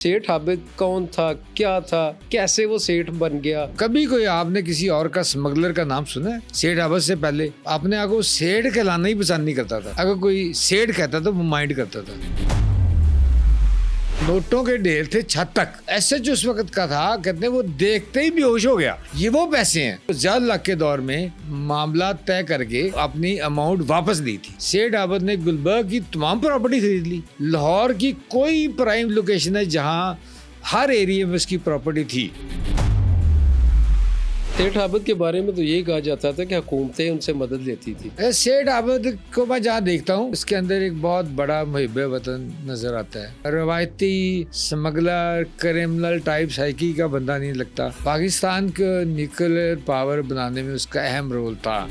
सेठ आबिद कौन था, क्या था, कैसे वो सेठ बन गया? कभी कोई आपने किसी और का स्मगलर का नाम सुना है? सेठ आबिद से पहले अपने आप को सेठ कहलाना ही पसंद नहीं करता था। अगर कोई सेठ कहता तो वो माइंड करता था। नोटों के ढेर थे छत तक। एसएच उस वक्त का था, कहते वो देखते ही बेहोश हो गया। ये वो पैसे हैं तो ज़्यादा लाख के दौर में मामला तय करके अपनी अमाउंट वापस दी थी। सेठ आबिद ने गुलबर्ग की तमाम प्रॉपर्टी खरीद ली। लाहौर की कोई प्राइम लोकेशन है जहां हर एरिया में उसकी प्रॉपर्टी थी। सेठ आबिद के बारे में तो ये कहा जाता था कि हुकूमतें उनसे मदद लेती थी। सेठ आबिद को मैं जहाँ देखता हूँ उसके अंदर एक बहुत बड़ा मुहिब वतन नजर आता है। रवायती स्मगलर क्रिमिनल टाइप साइकी का बंदा नहीं लगता। पाकिस्तान को न्यूक्लियर पावर बनाने में उसका अहम रोल था।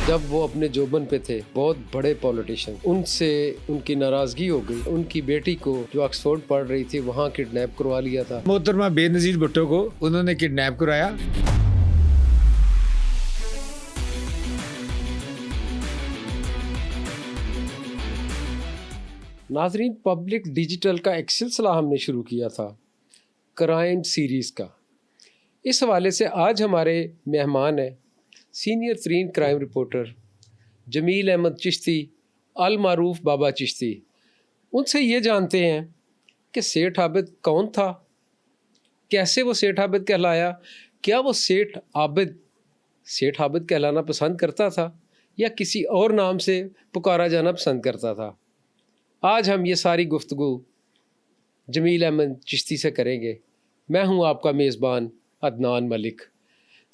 जब वो अपने जोबन पे थे, बहुत बड़े पॉलिटिशियन, उनसे उनकी नाराजगी हो गई। उनकी बेटी को जो ऑक्सफोर्ड पढ़ रही थी वहाँ किडनैप करवा लिया था। मोहतरमा बेनजीर भुट्टो को उन्होंने किडनैप कराया। नाजरीन, पब्लिक डिजिटल का एक सिलसिला हमने शुरू किया था, क्राइम सीरीज़ का। इस हवाले से आज हमारे मेहमान हैं सीनियर तरीन क्राइम रिपोर्टर जमील अहमद चिश्ती, अल मारूफ बाबा चिश्ती। उनसे ये जानते हैं कि सेठ आबिद कौन था, कैसे वो सेठ आबिद कहलाया, क्या वो सेठ आबिद कहलाना पसंद करता था या किसी और नाम से पुकारा जाना पसंद करता था। आज हम ये सारी गुफ्तगू जमील अहमद चिश्ती से करेंगे। मैं हूँ आपका मेज़बान अदनान मलिक।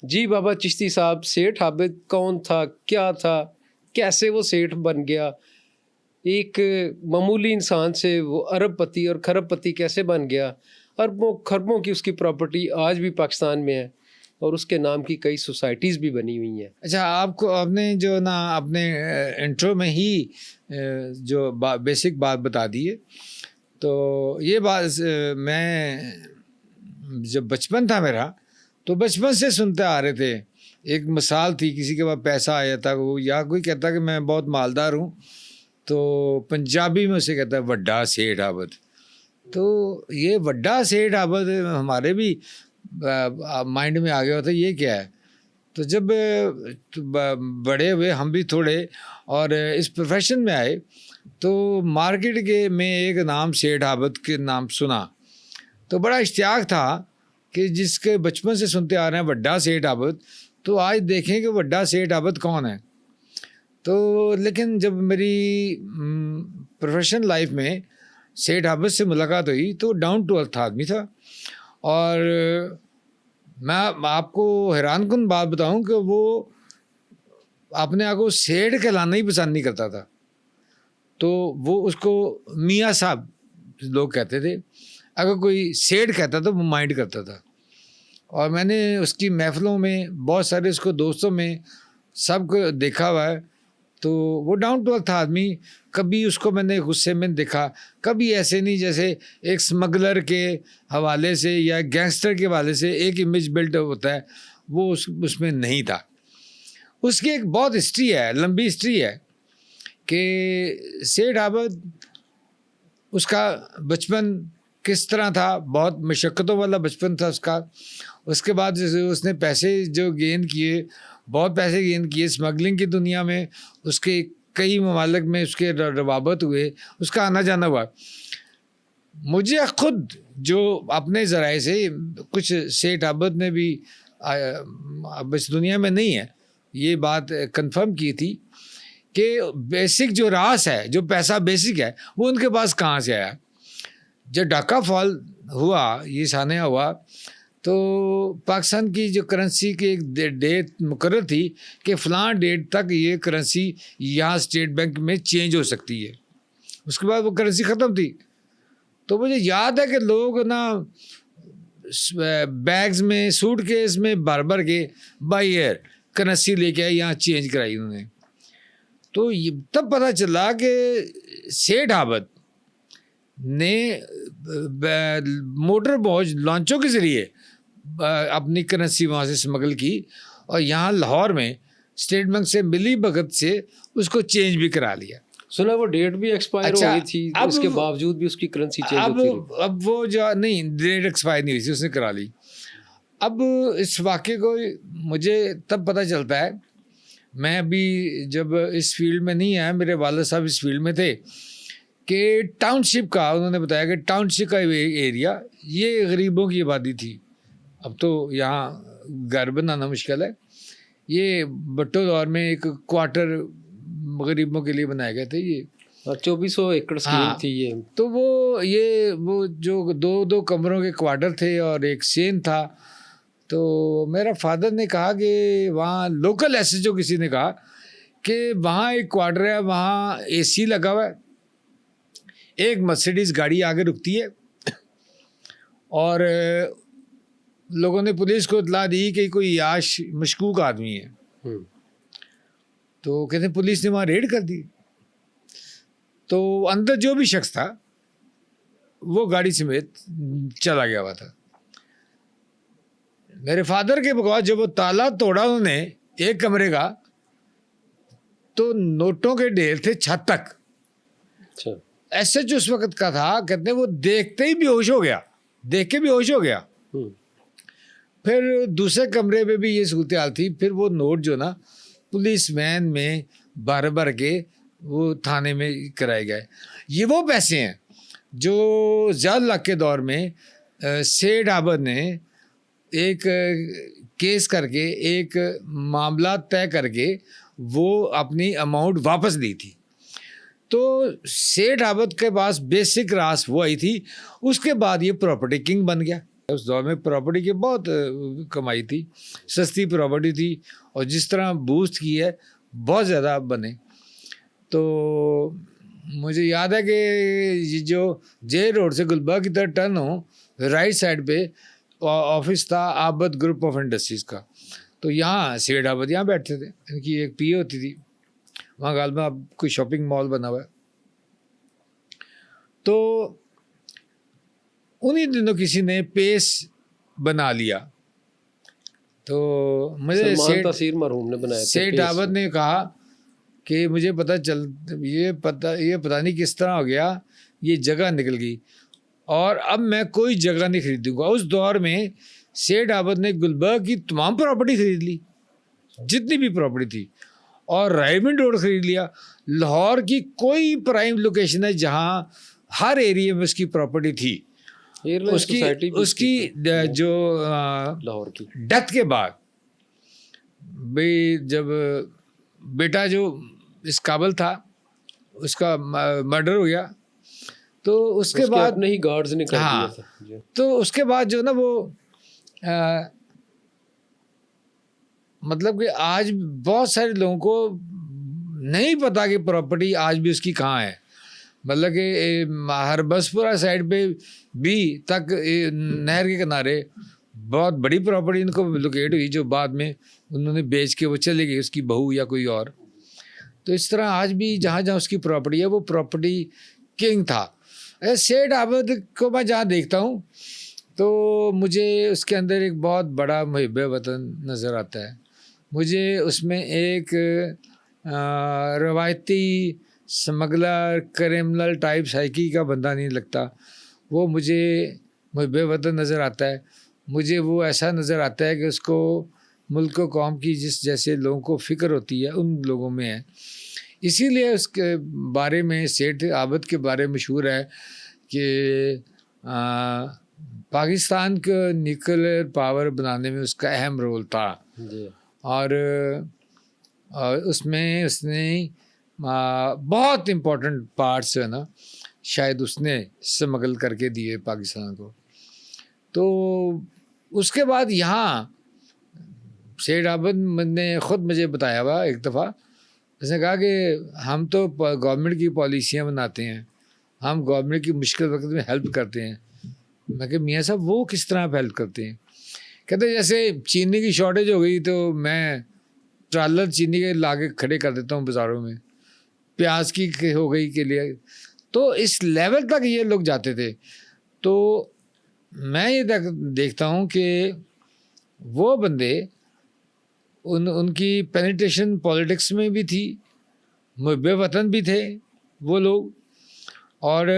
जी बाबा चिश्ती साहब, सेठ आबिद कौन था, क्या था, कैसे वो सेठ बन गया? एक मामूली इंसान से वो अरबपति और खरबपति कैसे बन गया? अरबों खरबों की उसकी प्रॉपर्टी आज भी पाकिस्तान में है और उसके नाम की कई सोसाइटीज़ भी बनी हुई हैं। अच्छा, आपने जो ना अपने इंट्रो में ही जो बेसिक बात बता दी है, तो ये बात मैं जब बचपन था मेरा, तो बचपन से सुनते आ रहे थे। एक मिसाल थी, किसी के पास पैसा आया था वो, या कोई कहता कि मैं बहुत मालदार हूँ, तो पंजाबी में उसे कहता है वड्डा सेठ आबिद। तो ये वड्डा सेठ आबिद हमारे भी माइंड में आ गया होता ये क्या है। तो जब बड़े हुए हम भी थोड़े और इस प्रोफेशन में आए, तो मार्केट के में एक नाम सेठ आबिद के नाम सुना, तो बड़ा इश्तियाक था कि जिसके बचपन से सुनते आ रहे हैं वड्डा सेठ आबिद, तो आज देखें कि वड्डा सेठ आबिद कौन है। तो लेकिन जब मेरी प्रोफेशनल लाइफ में सेठ आबिद से मुलाकात हुई तो डाउन टू अर्थ आदमी था। और मैं आपको हैरानकुन बात बताऊं कि वो अपने आप को सेठ कहलाना ही पसंद नहीं करता था। तो वो उसको मियाँ साहब लोग कहते थे। अगर कोई सेठ कहता तो वो माइंड करता था। और मैंने उसकी महफिलों में, बहुत सारे उसको दोस्तों में सबको देखा हुआ है। तो वो डाउन टू अर्थ आदमी, कभी उसको मैंने गुस्से में देखा, कभी ऐसे नहीं जैसे एक स्मगलर के हवाले से या गैंगस्टर के हवाले से एक इमेज बिल्ड होता है, वो उसमें नहीं था। उसकी एक बहुत हिस्ट्री है, लंबी हिस्ट्री है कि सेठ आबिद उसका बचपन किस तरह था। बहुत मशक्क़तों वाला बचपन था उसका। उसके बाद जैसे उसने पैसे जो गेन किए, बहुत पैसे गेन किए स्मगलिंग की दुनिया में, उसके कई ममालिक में उसके रवाबत हुए, उसका आना जाना हुआ। मुझे खुद जो अपने ज़राए से कुछ सेठ आबिद ने भी अब इस दुनिया में नहीं है, ये बात कंफर्म की थी कि बेसिक जो रास है, जो पैसा बेसिक है, वो उनके पास कहाँ से आया। जब ढाका फॉल हुआ, ये सानिया हुआ, तो पाकिस्तान की जो करेंसी की एक डेट मुकर्रर थी कि फ़लाँ डेट तक ये करेंसी यहाँ स्टेट बैंक में चेंज हो सकती है। उसके बाद वो करेंसी ख़त्म थी। तो मुझे याद है कि लोग ना बैग्स में, सूटकेस में भर भर के बाई एयर करेंसी लेके आए, यहाँ चेंज कराई उन्होंने। तो ये तब पता चला कि सेठ आबिद ने मोटर बोझ लॉन्चों के ज़रिए अपनी करेंसी वहाँ से स्मगल की और यहाँ लाहौर में स्टेट बैंक से मिली भगत से उसको चेंज भी करा लिया। सुना वो डेट भी एक्सपायर अच्छा, हो गई थी, अब उसके बावजूद भी उसकी करेंसी चेंज होती रही। अब वो जो नहीं, डेट एक्सपायर नहीं हुई थी, उसने करा ली। अब इस वाक़े को मुझे तब पता चलता है, मैं अभी जब इस फील्ड में नहीं आया, मेरे वालिद साहब इस फील्ड में थे, कि टाउनशिप का उन्होंने बताया कि टाउनशिप का एरिया ये गरीबों की आबादी थी। अब तो यहाँ घर बनाना मुश्किल है। ये भुट्टो दौर में एक क्वार्टर गरीबों के लिए बनाए गए थे ये। 2400 एकड़ स्कीम हाँ, थी ये। तो वो जो दो दो कमरों के क्वार्टर थे और एक सेन था। तो मेरा फादर ने कहा कि वहाँ लोकल एसएचओ किसी ने कहा कि वहाँ एक क्वार्टर है, वहाँ एसी लगा हुआ है, एक मर्सिडीज गाड़ी आगे रुकती है, और लोगों ने पुलिस को इतला दी कि कोई याश मशकूक आदमी है। तो कहते पुलिस ने वहाँ रेड कर दी। तो अंदर जो भी शख्स था वो गाड़ी समेत चला गया हुआ था। मेरे फादर के बगौर जब वो ताला तोड़ा उन्होंने एक कमरे का, तो नोटों के ढेर थे छत तक। अच्छा। एसएचओ उस वक्त का था, कहते वो देखते ही बेहोश हो गया, देख के बेहोश हो गया। फिर दूसरे कमरे में भी ये सूरत हाल थी। फिर वो नोट जो ना पुलिस वैन में भर भर के वो थाने में कराए गए। ये वो पैसे हैं जो ज़ियाउल हक के दौर में सेठ आबद ने एक केस करके, एक मामला तय करके वो अपनी अमाउंट वापस दी थी। तो सेठ आबद के पास बेसिक रास वो आई थी। उसके बाद ये प्रॉपर्टी किंग बन गया। उस दौर में प्रॉपर्टी की बहुत कमाई थी, सस्ती प्रॉपर्टी थी, और जिस तरह बूस्ट की है बहुत ज़्यादा बने। तो मुझे याद है कि ये जो जे रोड से गुलबर्ग की तरफ टर्न हो, राइट साइड पे ऑफिस था आबद ग्रुप ऑफ इंडस्ट्रीज़ का। तो यहाँ सेठ आबद यहाँ बैठते थे, इनकी एक पीए होती थी वहाँ। गाल में अब कोई शॉपिंग मॉल बना हुआ है। तो उन्हीं दिनों किसी ने पेस बना लिया। तो मुझे सेठ आबद ने कहा कि मुझे पता पता नहीं किस तरह हो गया, ये जगह निकल गई और अब मैं कोई जगह नहीं खरीदूंगा। उस दौर में सेठ आबद ने गुलबर्ग की तमाम प्रॉपर्टी खरीद ली, जितनी भी प्रॉपर्टी थी, और रायमंड रोड खरीद लिया। लाहौर की कोई प्राइम लोकेशन है जहाँ हर एरिया में उसकी प्रॉपर्टी थी। उसकी जो लाहौर की डेथ के बाद भाई, जब बेटा जो इस काबल था उसका मर्डर हो गया, तो उसके बाद अपने ही गार्ड्स ने कर दिया था। तो उसके बाद जो ना वो मतलब कि आज बहुत सारे लोगों को नहीं पता कि प्रॉपर्टी आज भी उसकी कहाँ है। मतलब कि हरबसपुरा साइड पे भी तक नहर के किनारे बहुत बड़ी प्रॉपर्टी इनको लोकेट हुई, जो बाद में उन्होंने बेच के वो चले गई, उसकी बहू या कोई और। तो इस तरह आज भी जहाँ जहाँ उसकी प्रॉपर्टी है वो प्रॉपर्टी किंग था। सेठ आबद को मैं जहाँ देखता हूँ तो मुझे उसके अंदर एक बहुत बड़ा मुहिब वतन नज़र आता है। मुझे उसमें एक रवायती स्मगलर क्रिमिनल टाइप साइकी का बंदा नहीं लगता। वो मुझे मुहिब वतन नज़र आता है। मुझे वो ऐसा नज़र आता है कि उसको मुल्क व कौम की जिस जैसे लोगों को फ़िक्र होती है उन लोगों में है। इसीलिए उसके बारे में, सेठ आबद के बारे में मशहूर है कि पाकिस्तान को न्यूक्लियर पावर बनाने में उसका अहम रोल था। और उसमें उसने बहुत इम्पोर्टेंट पार्ट्स है ना, शायद उसने स्मगल करके दिए पाकिस्तान को। तो उसके बाद यहाँ सेठ आबद ने ख़ुद मुझे बताया हुआ एक दफ़ा, उसने कहा कि हम तो गवर्नमेंट की पॉलिसियाँ बनाते हैं, हम गवर्नमेंट की मुश्किल वक्त में हेल्प करते हैं। मैं कि मियाँ साहब वो किस तरह हेल्प करते हैं? कहते जैसे चीनी की शॉर्टेज हो गई तो मैं ट्रालर चीनी के लाके खड़े कर देता हूँ बाज़ारों में, प्याज की हो गई के लिए। तो इस लेवल तक ये लोग जाते थे। तो मैं ये देखता हूँ कि वो बंदे उनकी पेनिट्रेशन पॉलिटिक्स में भी थी, मुहिब वतन भी थे, वो लोग। और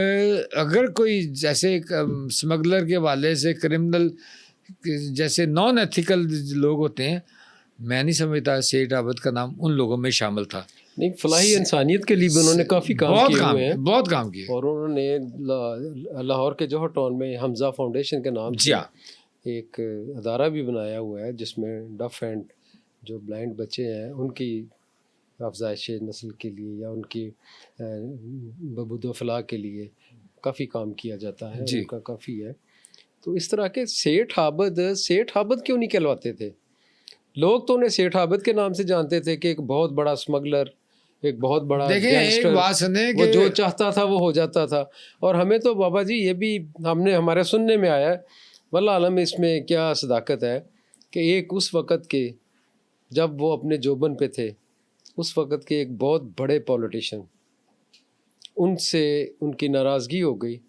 अगर कोई जैसे स्मगलर के वाले से क्रिमिनल जैसे नॉन एथिकल लोग होते हैं, मैं नहीं समझता सेठ आबद का नाम उन लोगों में शामिल था। नहीं, फलाही इंसानियत के लिए भी उन्होंने काफ़ी काम किए हुए हैं, बहुत काम किए। और उन्होंने लाहौर के जौहर टाउन में हमजा फाउंडेशन के नाम जी हाँ, एक अदारा भी बनाया हुआ है जिसमें डफ एंड जो ब्लाइंड बच्चे हैं उनकी अफजाइश नस्ल के लिए या उनकी बबूद फलाह के लिए काफ़ी काम किया जाता है, उनका काफ़ी है। तो इस तरह के सेठ आबद क्यों नहीं कहलवाते थे लोग? तो उन्हें सेठ आबद के नाम से जानते थे कि एक बहुत बड़ा स्मगलर, एक बहुत बड़ा गैंगस्टर, वो जो चाहता था वो हो जाता था। और हमें तो बाबा जी ये भी हमारे सुनने में आया है, वल्लाह आलम इसमें क्या सदाकत है, कि एक उस वक़्त के जब वो अपने जोबन पे थे, उस वक़्त के एक बहुत बड़े पॉलिटिशियन, उनसे उनकी नाराज़गी हो गई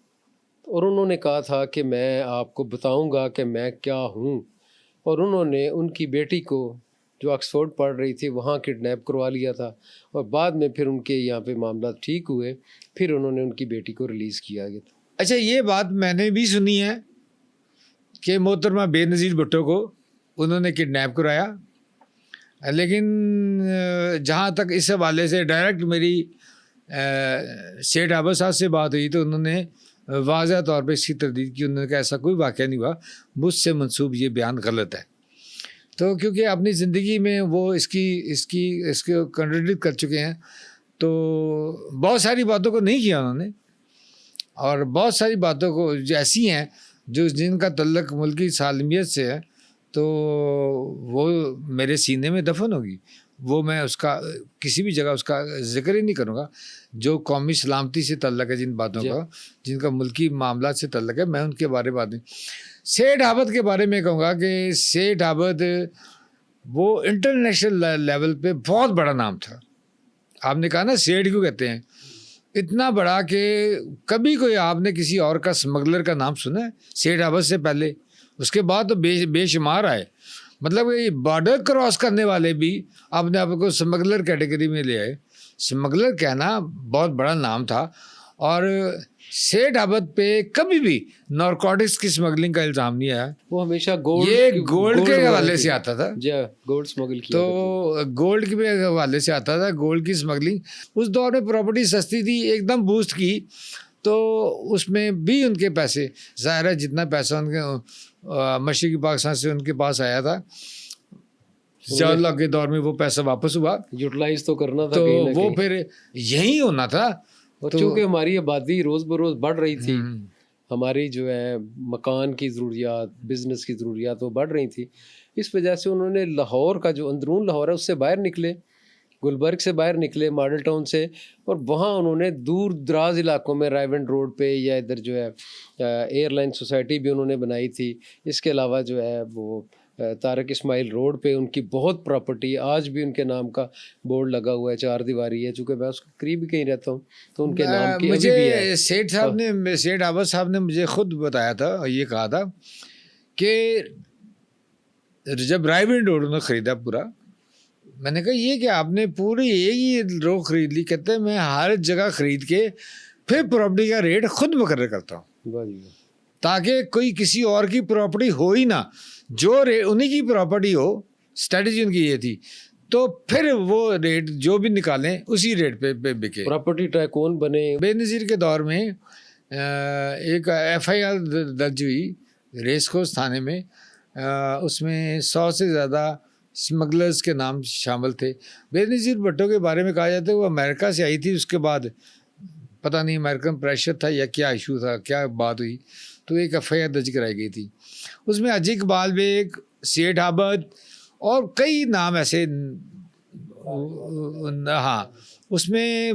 और उन्होंने कहा था कि मैं आपको बताऊंगा कि मैं क्या हूँ। और उन्होंने उनकी बेटी को जो ऑक्सफोर्ड पढ़ रही थी वहाँ किडनैप करवा लिया था, और बाद में फिर उनके यहाँ पे मामला ठीक हुए, फिर उन्होंने उनकी बेटी को रिलीज़ किया गया था। अच्छा, ये बात मैंने भी सुनी है कि मोहतरमा बेनज़ीर भुट्टो को उन्होंने किडनैप कराया, लेकिन जहाँ तक इस हवाले से डायरेक्ट मेरी सेठ आबद साहब से बात हुई तो उन्होंने वाज़ह तौर पे इसकी तरदीद की। उन्होंने कहा ऐसा कोई वाक़या नहीं हुआ, मुझसे मंसूब ये बयान गलत है। तो क्योंकि अपनी ज़िंदगी में वो इसके कंट्राडिक्ट कर चुके हैं, तो बहुत सारी बातों को नहीं किया उन्होंने, और बहुत सारी बातों को ऐसी हैं जो जिनका तल्लक मुल्की सालमियत से है, तो वो मेरे सीने में दफन होगी। वो मैं उसका किसी भी जगह उसका जिक्र ही नहीं करूँगा। जो कौमी सलामती से तल्लक है, जिन बातों का, जिनका मुल्की मामला से तल्लक है, मैं उनके बारे में बात नहीं। सेठ आबद के बारे में कहूँगा कि सेठ आबद वो इंटरनेशनल लेवल पे बहुत बड़ा नाम था। आपने कहा ना सेठ क्यों कहते हैं, इतना बड़ा कि कभी कोई आपने किसी और का स्मगलर का नाम सुना है सेठ आबद से पहले? उसके बाद तो बेशुमार आए। मतलब ये बॉर्डर क्रॉस करने वाले भी अपने आप को स्मगलर कैटेगरी में ले आए। स्मगलर कहना बहुत बड़ा नाम था। और सेठ आबद पे कभी भी नारकोटिक्स की स्मगलिंग का इल्ज़ाम नहीं आया। वो हमेशा गोल्ड के हवाले से आता था, गोल्ड स्मगल किया, तो गोल्ड के हवाले से आता था, गोल्ड की स्मगलिंग। उस दौर में प्रॉपर्टी सस्ती थी, एकदम बूस्ट की, तो उसमें भी उनके पैसे, ज़ाहिर है जितना पैसा उनके मशरक़ी पाकिस्तान से उनके पास आया था, ज़िया के दौर में वो पैसा वापस हुआ, यूटिलाइज तो करना था, तो कहीं ना वो कहीं फिर यही होना था। और चूँकि हमारी आबादी रोज़ बरोज़ बढ़ रही थी, हमारी जो है मकान की ज़रूरियात, बिज़नेस की ज़रूरियात वो बढ़ रही थी, इस वजह से उन्होंने लाहौर का जो अंदरून लाहौर है उससे बाहर निकले, गुलबर्ग से बाहर निकले, मॉडल टाउन से, और वहाँ उन्होंने दूर दराज इलाकों में रायवेंड रोड पे या इधर जो है एयरलाइन सोसाइटी भी उन्होंने बनाई थी। इसके अलावा जो है वो तारक इस्माइल रोड पे उनकी बहुत प्रॉपर्टी, आज भी उनके नाम का बोर्ड लगा हुआ है, 4 दीवारी है, चूँकि मैं उसके करीब ही कहीं रहता हूँ, तो उनके नाम की मुझे अभी भी है। सेठ आबद साहब ने मुझे खुद बताया था और ये कहा था कि जब रायवेंड रोड उन्होंने ख़रीदा पूरा, मैंने कहा ये कि आपने पूरी एक ही रो ख़रीद ली? कहते हैं मैं हर जगह ख़रीद के फिर प्रॉपर्टी का रेट खुद मुकर्रर करता हूँ, ताकि कोई किसी और की प्रॉपर्टी हो ही ना, जो रेट उन्हीं की प्रॉपर्टी हो। स्ट्रेटजी उनकी ये थी, तो फिर वो रेट जो भी निकालें उसी रेट पे बिके। प्रॉपर्टी टाइकून बने। बेनज़ीर के दौर में एक FIR दर्ज हुई रेस कोर्स थाने में, उसमें 100 से ज़्यादा स्मगलर्स के नाम शामिल थे। बेनज़ीर भुट्टो के बारे में कहा जाता है वो अमेरिका से आई थी, उसके बाद पता नहीं अमेरिकन प्रेशर था या क्या इशू था, क्या बात हुई, तो एक FIR दर्ज कराई गई थी। उसमें हाजी इकबाल बेग, सेठ आबद और कई नाम ऐसे, हाँ, उसमें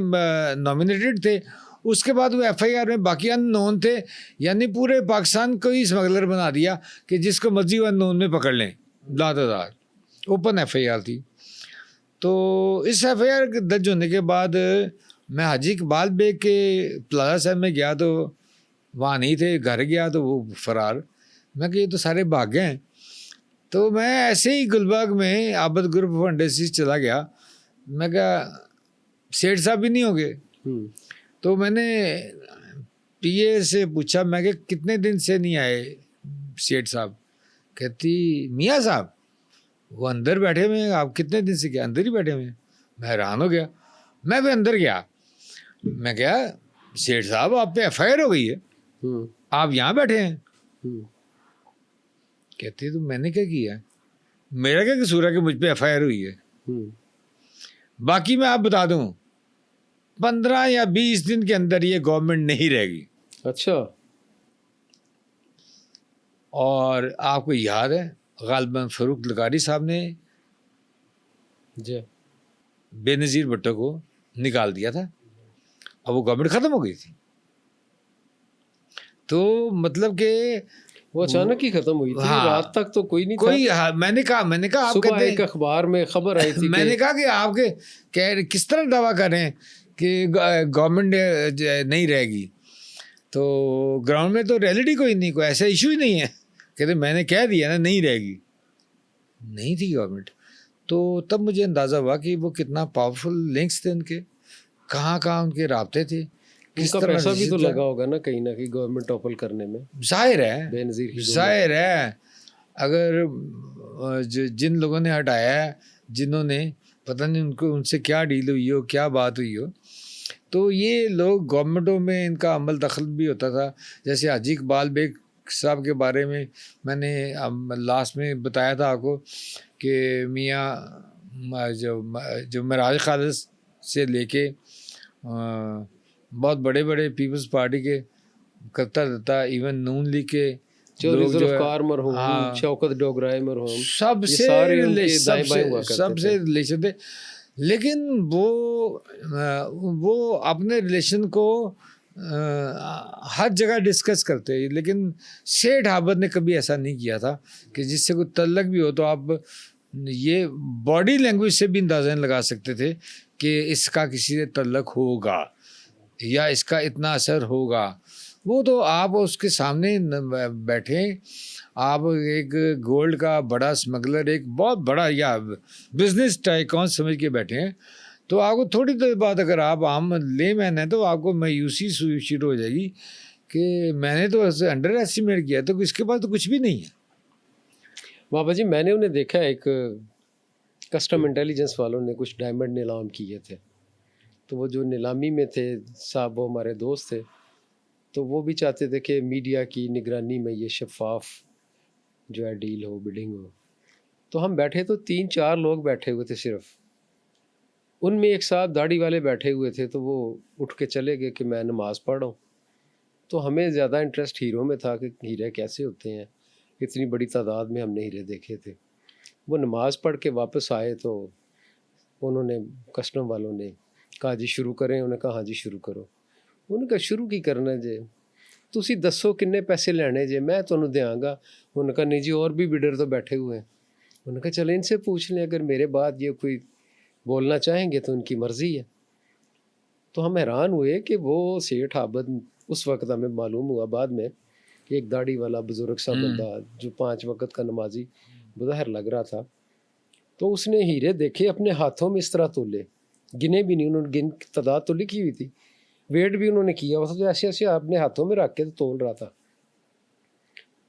नॉमिनेटेड थे। उसके बाद वो FIR में बाकी अननोन थे, यानी पूरे पाकिस्तान को ही स्मगलर बना दिया कि जिसको मर्जी वो अननोन में पकड़ लें, लातादार ओपन FIR थी। तो इस FIR दर्ज होने के बाद मैं हाजी इकबाल बेग के प्लाजा साहब में गया, तो वहाँ नहीं थे, घर गया तो वो फरार। मैं कि ये तो सारे भाग गए हैं। तो मैं ऐसे ही गुलबर्ग में आबद ग्रुप ऑफ इंडस्ट्रीज चला गया, मैं कहा सेठ साहब भी नहीं होंगे? तो मैंने पीए से पूछा, मैं कि कितने दिन से नहीं आए सेठ साहब? कहती मियाँ साहब वो अंदर बैठे हुए हैं, आप कितने दिन से क्या अंदर ही बैठे हुए हैं? मैं हैरान हो गया, मैं भी अंदर गया। मैं क्या सेठ साहब आप पे एफआईआर हो गई है, आप यहाँ बैठे हैं? कहती तो मैंने क्या किया, मेरा क्या कसूर है कि मुझ पे एफआईआर हुई है? बाकी मैं आप बता दूं 15 या 20 दिन के अंदर ये गवर्नमेंट नहीं रहेगी। अच्छा। और आपको याद है गालिबन फरूक लकारी साहब ने जी बेनज़ीर भुट्टो को निकाल दिया था, अब वो गवर्नमेंट ख़त्म हो गई थी। तो मतलब कि वो अचानक ही खत्म हुई थी। हाँ, रात तक तो कोई नहीं कोई था। हाँ, मैंने कहा आप सुबह कहते एक अखबार में खबर आई थी मैंने कहा कि आपके किस तरह दावा करें कि गवर्नमेंट नहीं रहेगी, तो ग्राउंड में तो रियलिटी कोई नहीं, कोई ऐसा इशू ही नहीं है। कहते मैंने कह दिया ना नहीं रहेगी, नहीं थी गवर्नमेंट। तो तब मुझे अंदाज़ा हुआ कि वो कितना पावरफुल लिंक्स थे उनके, कहाँ कहाँ उनके राब्ते थे, किस उनका तरह पैसा भी तो था। लगा होगा ना कहीं ना कहीं गवर्नमेंट टॉपल करने में। जाहिर है, बेनज़ीर की जाहिर है। अगर जिन लोगों ने हटाया है, जिन्होंने पता नहीं उनको उनसे क्या डील हुई हो, क्या बात हुई हो, तो ये लोग गवर्नमेंटों में इनका अमल दखल भी होता था। जैसे हाजी इकबाल बेग साहब के बारे में मैंने लास्ट में बताया था आपको कि मियाँ जो महराज खालिद से लेके बहुत बड़े बड़े पीपल्स पार्टी के करता रहता, इवन नून लीग के लोग जो जुल्फ़िकार मरहूम, शौकत डोगराई मरहूम, सबसे रिलेशन थे। लेकिन वो अपने रिलेशन को हर जगह डिस्कस करते हैं, लेकिन सेठ आबद ने कभी ऐसा नहीं किया था कि जिससे कोई तल्लक भी हो तो आप ये बॉडी लैंग्वेज से भी अंदाज़ा लगा सकते थे कि इसका किसी से तल्लक होगा या इसका इतना असर होगा। वो तो आप उसके सामने बैठे, आप एक गोल्ड का बड़ा स्मगलर, एक बहुत बड़ा या बिजनेस टाइकॉन समझ के बैठे हैं, तो आपको थोड़ी देर बाद अगर आप आम लेमैन हैं तो आपको मायूसी शुरू हो जाएगी कि मैंने तो अंडर एस्टिमेट किया, तो इसके पास तो कुछ भी नहीं है। बाबा जी मैंने उन्हें देखा, एक कस्टम इंटेलिजेंस वालों ने कुछ डायमंड नीलाम किए थे, तो वो जो नीलामी में थे साहब, वो हमारे दोस्त थे, तो वो भी चाहते थे कि मीडिया की निगरानी में ये शफाफ जो है डील हो, बिडिंग हो। तो हम बैठे तो 3-4 लोग बैठे हुए थे सिर्फ, उनमें एक साथ दाढ़ी वाले बैठे हुए थे, तो वो उठ के चले गए कि मैं नमाज़ पढ़ रहा हूँ। तो हमें ज़्यादा इंटरेस्ट हीरो में था कि हीरे कैसे होते हैं, इतनी बड़ी तादाद में हमने हीरे देखे थे। वो नमाज़ पढ़ के वापस आए तो उन्होंने, कस्टम वालों ने कहा जी शुरू करें? उन्होंने कहा हाँ जी शुरू करो। उन्होंने कहा शुरू की करना जे, तुसी दसो किन्ने पैसे लेने जे, मैं तुहानू देंगा। उन्होंने कहा नहीं जी और भी बिडर तो बैठे हुए हैं। उन्होंने कहा चले इनसे पूछ लें, अगर मेरे बाद ये कोई बोलना चाहेंगे तो उनकी मर्ज़ी है। तो हम हैरान हुए कि वो सेठ आबद, उस वक्त हमें मालूम हुआ बाद में कि एक दाढ़ी वाला बुज़ुर्ग सा बंदा जो 5 वक्त का नमाजी बज़ाहिर लग रहा था, तो उसने हीरे देखे अपने हाथों में इस तरह तोले, गिने भी नहीं उन्होंने, तादाद तो लिखी हुई थी, वेट भी उन्होंने किया हुआ था, तो ऐसे ऐसे अपने हाथों में रख के तो तोल रहा था।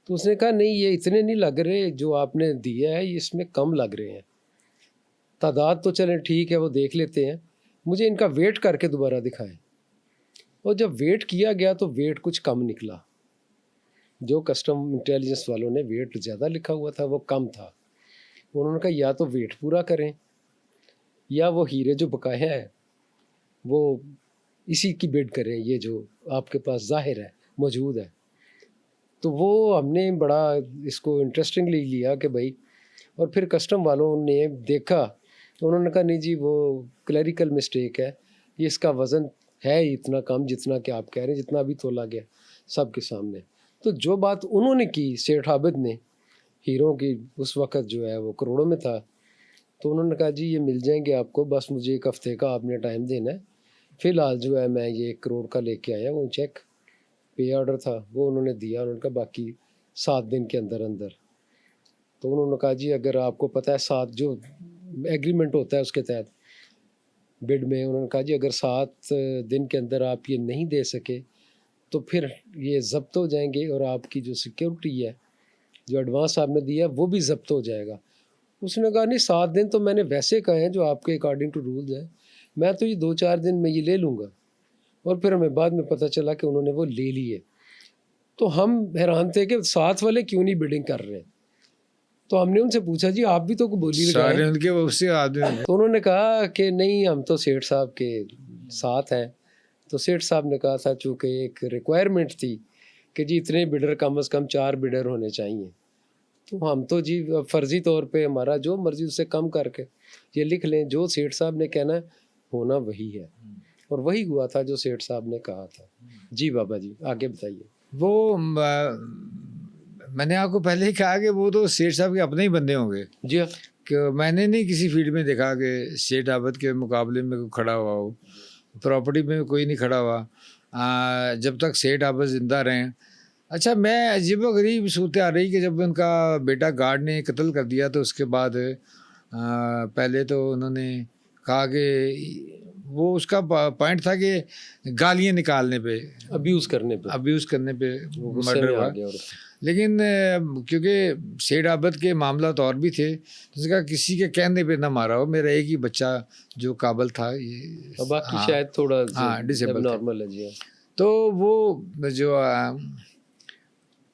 तो उसने कहा नहीं ये इतने नहीं लग रहे जो आपने दिया है, ये इसमें कम लग रहे हैं। तादाद तो चलें ठीक है वो देख लेते हैं, मुझे इनका वेट करके दोबारा दिखाएं। और जब वेट किया गया तो वेट कुछ कम निकला, जो कस्टम इंटेलिजेंस वालों ने वेट ज़्यादा लिखा हुआ था वो कम था। उन्होंने कहा या तो वेट पूरा करें या वो हीरे जो बकाया है वो इसी की बिड करें, ये जो आपके पास ज़ाहिर है मौजूद है। तो वो हमने बड़ा इसको इंटरेस्टिंगली लिया कि भाई, और फिर कस्टम वालों ने देखा तो उन्होंने कहा नहीं जी वो क्लरिकल मिस्टेक है, ये इसका वज़न है इतना कम जितना कि आप कह रहे हैं, जितना भी तोला गया सबके सामने। तो जो बात उन्होंने की सेठ आबिद ने, हीरो की उस वक़्त जो है वो करोड़ों में था, तो उन्होंने कहा जी ये मिल जाएंगे आपको, बस मुझे 1 हफ़्ते का आपने टाइम देना है। फ़िलहाल जो है मैं ये 1 करोड़ का लेके आया, वो चेक पे ऑर्डर था वो उन्होंने दिया, उन्होंने कहा बाकी 7 दिन के अंदर अंदर। तो उन्होंने कहा जी अगर आपको पता है 7 जो एग्रीमेंट होता है उसके तहत बिड में। उन्होंने कहा जी अगर 7 दिन के अंदर आप ये नहीं दे सके तो फिर ये ज़ब्त हो जाएंगे और आपकी जो सिक्योरिटी है, जो एडवांस आपने दिया है, वो भी ज़ब्त हो जाएगा। उसने कहा नहीं 7 दिन तो मैंने वैसे कहे हैं जो आपके अकॉर्डिंग टू रूल्स हैं, मैं तो ये 2-4 दिन में ये ले लूँगा। और फिर हमें बाद में पता चला कि उन्होंने वो ले लिए। तो हम हैरान थे कि साथ वाले क्यों नहीं बिडिंग कर रहे। तो हमने उनसे पूछा जी आप भी तो बोली सारे लगाएं। उनके उससे आदमी होंगे। तो उन्होंने कहा कि नहीं हम तो सेठ साहब के साथ हैं। तो सेठ साहब ने कहा था चूँकि एक रिक्वायरमेंट थी कि जी इतने बिडर कम से कम 4 बिडर होने चाहिए, तो हम तो जी फर्जी तौर पे हमारा जो मर्जी उससे कम करके ये लिख लें, जो सेठ साहब ने कहना है होना वही है। और वही हुआ था जो सेठ साहब ने कहा था। जी बाबा जी आगे बताइए। वो मैंने आपको पहले ही कहा कि वो तो सेठ साहब के अपने ही बंदे होंगे। जी हाँ। कि मैंने नहीं किसी फील्ड में देखा कि सेठ आबद के मुकाबले में कोई खड़ा हुआ हो। प्रॉपर्टी में कोई नहीं खड़ा हुआ जब तक सेठ आबद ज़िंदा रहें। अच्छा, मैं अजीबोगरीब सूरत आ रही कि जब उनका बेटा गार्ड ने कत्ल कर दिया तो उसके बाद पहले तो उन्होंने कहा कि वो उसका पॉइंट था कि गालियाँ निकालने पे, अब्यूज़ करने पे वो गुस्से मर्डर में आ हुआ। गया। और लेकिन क्योंकि सेठ आबद के मामला तो और भी थे, तो उसने कहा किसी के कहने पे ना मारा हो, मेरा एक ही बच्चा जो काबल था ये अब बाकी हाँ, शायद थोड़ा हाँ डिसेबल थे। नॉर्मल है। जी हाँ। तो वो जो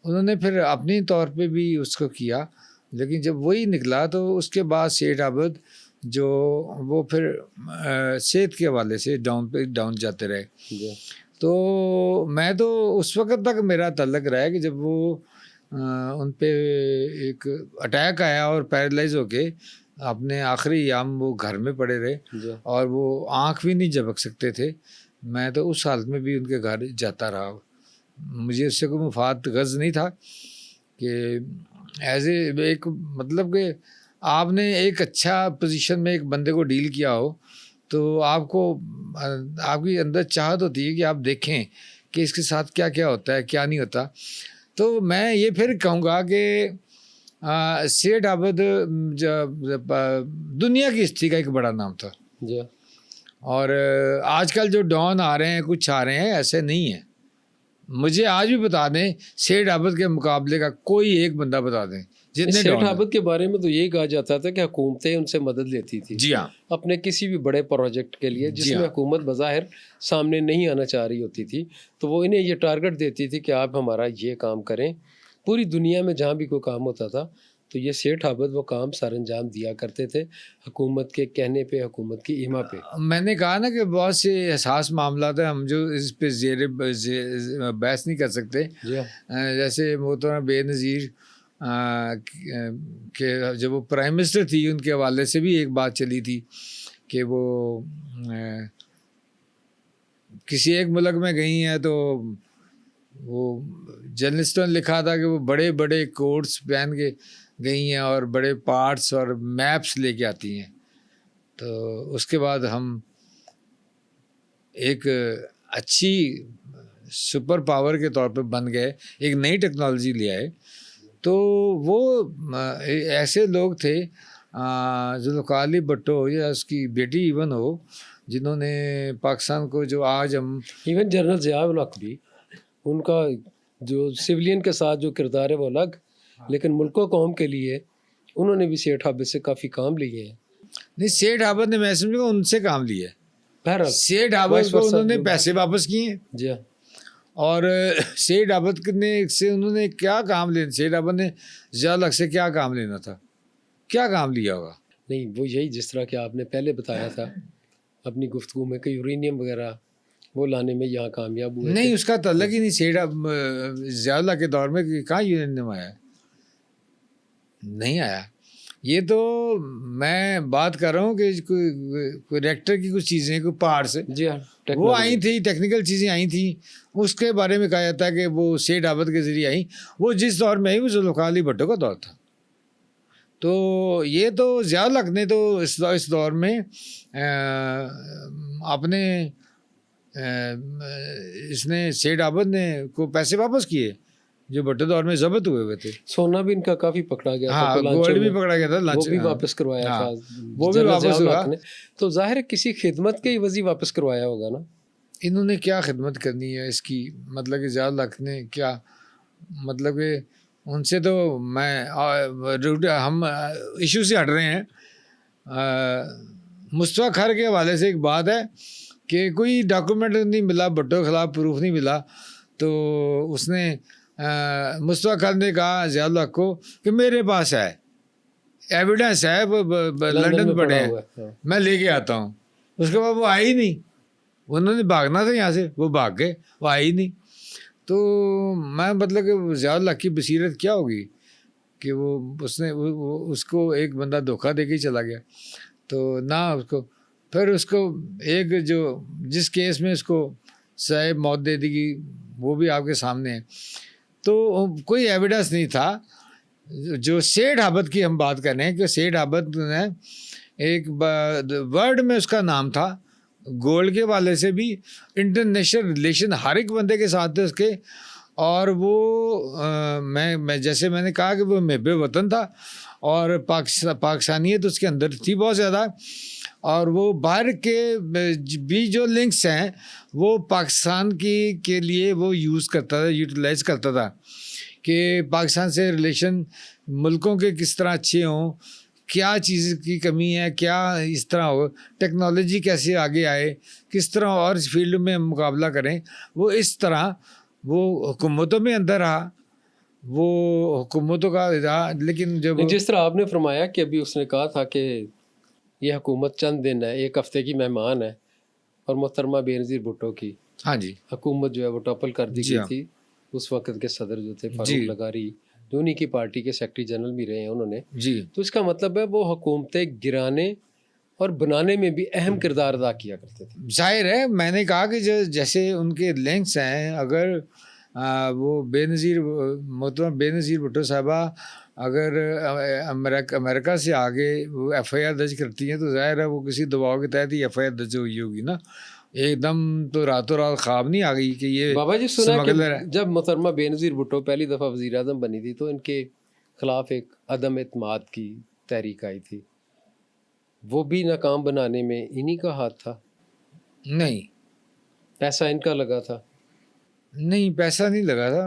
उन्होंने फिर अपनी तौर पे भी उसको किया, लेकिन जब वही निकला तो उसके बाद सेठ आबद जो वो फिर सेहत के हवाले से डाउन जाते रहे। जी हाँ। तो मैं तो उस वक़्त तक मेरा तल्लक रहा है कि जब वो उन पे एक अटैक आया और पैरालाइज़ होके अपने आखिरी अयाम वो घर में पड़े रहे जी हाँ। और वो आँख भी नहीं झपक सकते थे। मैं तो उस हालत में भी उनके घर जाता रहा। मुझे उससे कोई मुफाद गर्ज़ नहीं था कि एज़ ए एक मतलब कि आपने एक अच्छा पोजीशन में एक बंदे को डील किया हो तो आपको आपकी अंदर चाहत होती है कि आप देखें कि इसके साथ क्या क्या होता है, क्या नहीं होता। तो मैं ये फिर कहूँगा कि सेठ आबद दुनिया की हिस्ट्री का एक बड़ा नाम था। जी हाँ। और आजकल जो डॉन आ रहे हैं, कुछ आ रहे हैं, ऐसे नहीं है। मुझे आज भी बता दें सेठ आबद के मुकाबले का कोई एक बंदा बता दें जितने सेठ डॉन हैं। आबद के बारे में तो यही कहा जाता था कि हुकूमतें उनसे मदद लेती थी जी हाँ, अपने किसी भी बड़े प्रोजेक्ट के लिए, जी जिसमें हाँ। हुकूमत बज़ाहिर सामने नहीं आना चाह रही होती थी, तो वो इन्हें ये टारगेट देती थी कि आप हमारा ये काम करें। पूरी दुनिया में जहाँ भी कोई काम होता था तो ये सेठ आबद वो काम सरअंजाम दिया करते थे, हुकूमत के कहने पे, हुकूमत की इमा पे। मैंने कहा ना कि बहुत से हसास मामला है, हम जो इस पे बहस नहीं कर सकते। जी हाँ। जैसे मोहतरमा बेनज़ीर के जब वो प्राइम मिनिस्टर थी उनके हवाले से भी एक बात चली थी कि वो किसी एक मुल्क में गई हैं तो वो जर्नलिस्टों ने लिखा था कि वो बड़े बड़े कोट्स पहन के गई हैं और बड़े पार्ट्स और मैप्स लेके आती हैं। तो उसके बाद हम एक अच्छी सुपर पावर के तौर पे बन गए, एक नई टेक्नोलॉजी ले आए। तो वो ऐसे लोग थे जुल्फ़िकार अली भुट्टो हो या उसकी बेटी इवन हो, जिन्होंने पाकिस्तान को जो आज हम इवन जनरल ज़िया उल हक भी, उनका जो सिविलियन के साथ जो किरदार है वो अलग, लेकिन मुल्क व कौम के लिए उन्होंने भी सेठ आबद से काफ़ी काम लिए हैं। नहीं, सेठ आबद ने मैं समझूंगा उनसे काम लिया है। बहरहाल सेठ आबद वाइस को वर्सा उन्होंने जो- पैसे वापस किए हैं जी हाँ। और सेठ आबद ने से उन्होंने क्या काम लेना, सेठ आबद ने ज़िया हक से क्या काम लेना था, क्या काम लिया होगा? नहीं वो यही जिस तरह कि आपने पहले बताया था अपनी गुफ्तगू में कि यूरेनियम वगैरह वो लाने में यहाँ कामयाब हुए नहीं, थे। उसका तल्लक ही नहीं ज़िया हक के दौर में कि कहाँ यूरेनियम आया, नहीं आया। ये तो मैं बात कर रहा हूँ कि कोई रिएक्टर की कुछ चीज़ें, कोई पार्ट्स जी हाँ। वो टेक्नोलॉजी। आई थी, टेक्निकल चीज़ें आई थी, उसके बारे में कहा जाता है कि वो सेठ आबद के ज़रिए आई। वो जिस दौर में आई वो जुल्फ़िकार अली भुट्टो का दौर था। तो ये तो ज़िया हक ने तो इस दौर में अपने इसने सेठ आबद ने को पैसे वापस किए जो भुट्टो दौर में जब्त हुए थे। सोना भी इनका काफी पकड़ा गया था, हाँ, कोलांचो गोल्ड भी में। पकड़ा गया था, वो भी हाँ, वापस करवाया हाँ, था वो भी जनरल वापस ज़ियाउल हुआ। हक ने। तो जाहिर है किसी खिदमत के वजी वापस करवाया होगा ना। इन्होंने क्या खिदमत करनी है इसकी, मतलब कि ज़ियाउल हक ने क्या, मतलब कि उनसे तो हम इशू से हट रहे हैं। मुस्तफा खर के हवाले से एक बात है कि कोई डॉक्यूमेंट नहीं मिला, भुट्टो के खिलाफ प्रूफ नहीं मिला, तो उसने मुस्तफा खर ने कहा ज़ियाउल हक को कि मेरे पास है एविडेंस है, वो लंदन में पड़े हैं, हाँ। मैं लेके आता हूँ। उसके बाद वो आई नहीं, उन्होंने भागना था यहाँ से, वो भाग गए, वो आई नहीं। तो मैं मतलब कि ज़ियाउल हक की बसीरत क्या होगी कि वो उसको एक बंदा धोखा दे के चला गया। तो ना उसको फिर उसको एक जो जिस केस में उसको साहब मौत दे दी गई वो भी आपके सामने है। तो कोई एविडेंस नहीं था। जो सेठ आबद की हम बात कर रहे हैं कि सेठ आबद ने एक वर्ड में उसका नाम था, गोल्ड के वाले से भी इंटरनेशनल रिलेशन हर एक बंदे के साथ थे उसके। और वो मैं जैसे मैंने कहा कि वो महबे वतन था और पाकिस्तानियत उसके अंदर थी बहुत ज़्यादा। और वो बाहर के भी जो लिंक्स हैं वो पाकिस्तान के लिए वो यूज़ करता था, यूटिलाइज करता था कि पाकिस्तान से रिलेशन मुल्कों के किस तरह अच्छे हों, क्या चीज़ की कमी है, क्या इस तरह हो, टेक्नोलॉजी कैसे आगे आए, किस तरह और फील्ड में मुकाबला करें। वो इस तरह वो हुकूमतों में अंदर रहा, वो हुकूमतों का रहा। लेकिन जब जिस तरह आपने फरमाया कि अभी उसने कहा था कि ये हुकूमत चंद दिन है, एक हफ्ते की मेहमान है, और मोहतरमा बेनज़ीर भुट्टो की हाँ जी हुकूमत जो है वो टॉपल कर दी जी गई हाँ। थी। उस वक्त के सदर जो थे जी। फारूक लगारी, जो उन्हीं की पार्टी के सेक्रेटरी जनरल भी रहे हैं उन्होंने। जी तो इसका मतलब है वो हुकूमतें गिराने और बनाने में भी अहम किरदार अदा किया करते थे। जाहिर है, मैंने कहा कि जो जैसे उनके लिंक्स हैं, अगर वो मोहतरमा बेनज़ीर भुट्टो साहबा अगर अमेरिका से आगे वो FIR दर्ज करती हैं तो जाहिर है वो किसी दबाव के तहत ही FIR दर्ज हुई होगी ना। एकदम तो रातों रात ख्वाब नहीं आ गई कि ये बाबा जी सुना स्मगलर है। कि जब मोहतरमा बेनज़ीर भुट्टो पहली दफ़ा वज़ीर आज़म बनी थी तो इनके खिलाफ एक अदम एतमाद की तहरीक आई थी, वो भी नाकाम बनाने में इन्हीं का हाथ था? नहीं पैसा इनका लगा था? नहीं, पैसा नहीं लगा था,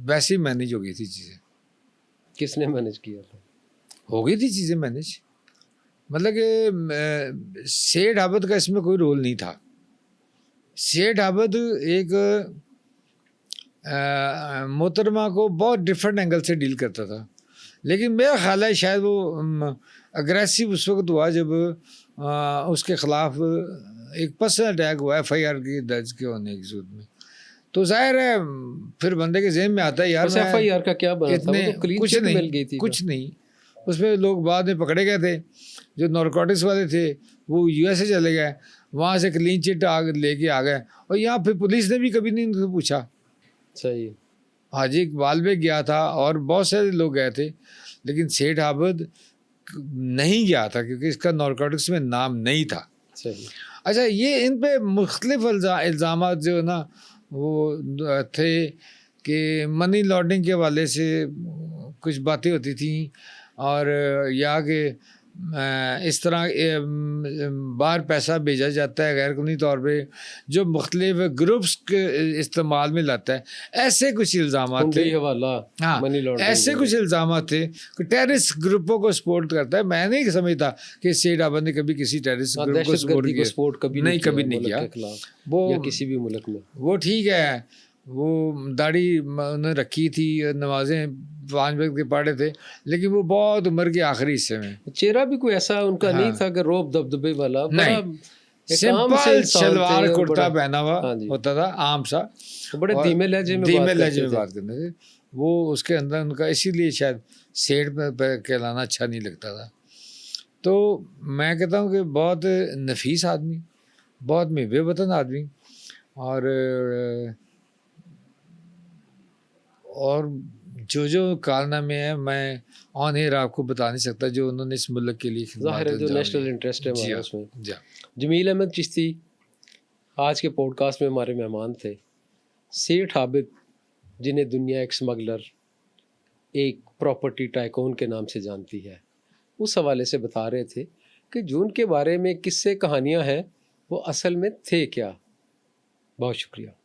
वैसे ही मैनेज हो गई थी चीज़ें, किसने मैनेज किया था? हो गई थी चीज़ें मैनेज। मतलब कि सेठ आबद का इसमें कोई रोल नहीं था। सेठ आबद एक मोहतरमा को बहुत डिफरेंट एंगल से डील करता था। लेकिन मेरा ख्याल है शायद वो अग्रेसिव उस वक्त हुआ जब उसके ख़िलाफ़ एक पर्सनल अटैक हुआ FIR की दर्ज के होने की सूरत में। तो जाहिर है फिर बंदे के ज़हन में आता है यार मैं FIR का क्या बना था? इतने वो तो क्लीन कुछ चिट नहीं, मिल गई थी। कुछ नहीं, उसमें लोग बाद में पकड़े गए थे। जो नारकोटिक्स वाले थे वो USA चले गए, वहाँ से क्लीन चिट लेके आ गए, और यहाँ फिर पुलिस ने भी कभी नहीं उनसे पूछा। सही। हाजी इकबाल भी गया था और बहुत सारे लोग गए थे, लेकिन सेठ आबद नहीं गया था क्योंकि इसका नारकोटिक्स में नाम नहीं था। सही। अच्छा, ये इन पे मुख्तलिफ इल्ज़ामात जो ना वो थे कि मनी लॉन्ड्रिंग के हवाले से कुछ बातें होती थी, और या कि इस तरह बाहर पैसा भेजा जाता है गैर कानूनी तौर पे जो मुख्तलिफ ग्रुप्स के इस्तेमाल में लाता है, ऐसे कुछ इल्ज़ामात थे। हुंडी हवाला, हाँ, मनी लॉन्ड्रिंग ऐसे कुछ इल्ज़ामात थे कि टेररिस्ट ग्रुपों को सपोर्ट करता है। मैं नहीं समझता कि सेठ आबद ने कभी किसी टेररिस्ट ग्रुप को सपोर्ट कभी नहीं, कभी नहीं मुल्क किया के खिलाफ, वो या किसी भी मुल्क में। वो ठीक है, वो दाढ़ी उन्होंने रखी थी, नमाजें 5 वक्त के पढ़े थे, लेकिन वो बहुत उम्र के आखिरी हिस्से में। चेहरा भी कोई ऐसा उनका नहीं था कि रोब दबदबे वाला, बड़ा सिंपल शलवार कुर्ता पहना हुआ होता था, आम सा, बड़े धीमे लहजे में बात करते थे वो। उसके अंदर उनका इसीलिए शायद सेठ पे कहलाना अच्छा नहीं लगता था। तो मैं कहता हूँ कि बहुत नफीस आदमी, बहुत महबे वतन आदमी, और जो कारनामे हैं मैं ऑन एयर आपको बता नहीं सकता जो उन्होंने इस मुल्क के लिए ज़ाहिर है जो नेशनल इंटरेस्ट है हमारा उसमें। जी। जमील अहमद चिश्ती आज के पॉडकास्ट में हमारे मेहमान थे। सेठ आबिद जिन्हें दुनिया एक स्मगलर, एक प्रॉपर्टी टाइकून के नाम से जानती है, उस हवाले से बता रहे थे कि जो उनके बारे में किस्से कहानियां हैं वो असल में थे क्या। बहुत शुक्रिया।